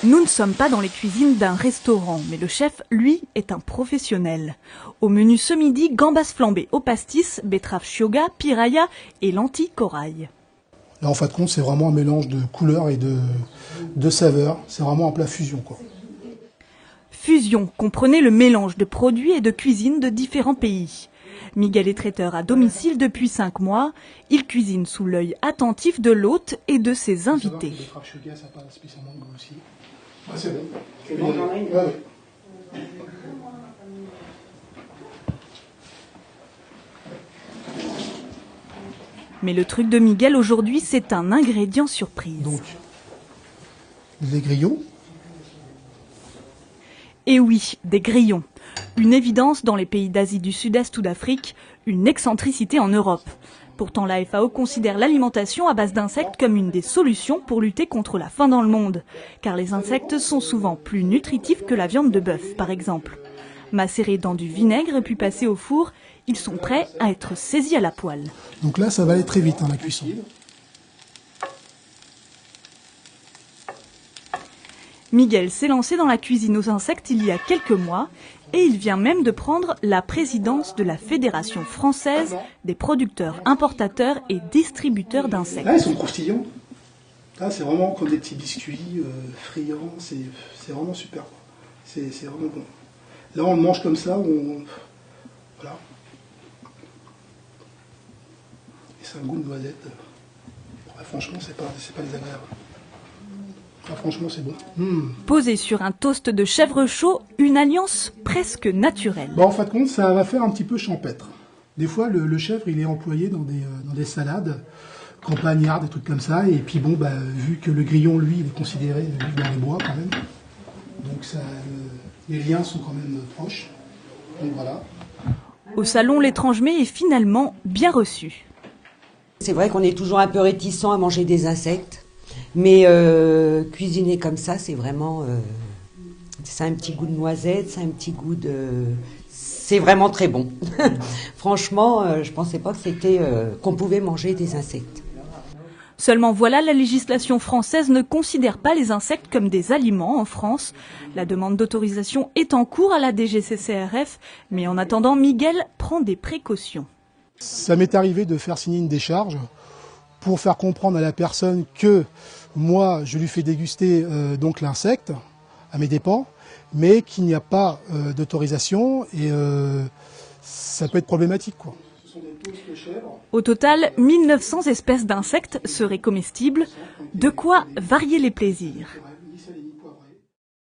Nous ne sommes pas dans les cuisines d'un restaurant, mais le chef, lui, est un professionnel. Au menu ce midi, gambas flambées au pastis, betteraves shioga, piraya et lentilles corail. Là, en fin de compte, c'est vraiment un mélange de couleurs et de saveurs. C'est vraiment un plat fusion, quoi. Fusion, comprenez le mélange de produits et de cuisine de différents pays. Miguel est traiteur à domicile depuis 5 mois. Il cuisine sous l'œil attentif de l'hôte et de ses invités. C'est bon. Mais le truc de Miguel aujourd'hui, c'est un ingrédient surprise. Donc, les grillons. Et oui, des grillons. Une évidence dans les pays d'Asie du Sud-Est ou d'Afrique, une excentricité en Europe. Pourtant, la FAO considère l'alimentation à base d'insectes comme une des solutions pour lutter contre la faim dans le monde. Car les insectes sont souvent plus nutritifs que la viande de bœuf, par exemple. Macérés dans du vinaigre puis passés au four, ils sont prêts à être saisis à la poêle. Donc là, ça va aller très vite, la cuisson. Miguel s'est lancé dans la cuisine aux insectes il y a quelques mois et il vient même de prendre la présidence de la Fédération française des producteurs, importateurs et distributeurs d'insectes. Là, ils sont croustillants. Là, c'est vraiment comme des petits biscuits friands. C'est vraiment super. C'est vraiment bon. Là, on le mange comme ça. Voilà. Et c'est un goût de noisette. Ouais, franchement, c'est pas désagréable. Ah, franchement, c'est bon. Posé sur un toast de chèvre chaud, une alliance presque naturelle. En fin de compte, ça va faire un petit peu champêtre. Des fois, le chèvre, il est employé dans des salades, campagnardes, des trucs comme ça. Et puis bon, vu que le grillon, lui, il est considéré vivre dans les bois quand même. Donc les liens sont quand même proches. Donc voilà. Au salon, l'étrange mets est finalement bien reçu. C'est vrai qu'on est toujours un peu réticent à manger des insectes. Mais cuisiner comme ça, c'est vraiment... ça a un petit goût de noisette, ça a un petit goût de... C'est vraiment très bon. Franchement, je ne pensais pas que qu'on pouvait manger des insectes. Seulement voilà, la législation française ne considère pas les insectes comme des aliments en France. La demande d'autorisation est en cours à la DGCCRF, mais en attendant, Miguel prend des précautions. Ça m'est arrivé de faire signer une décharge pour faire comprendre à la personne que moi, je lui fais déguster donc l'insecte à mes dépens, mais qu'il n'y a pas d'autorisation et ça peut être problématique, quoi. Au total, 1900 espèces d'insectes seraient comestibles, de quoi varier les plaisirs.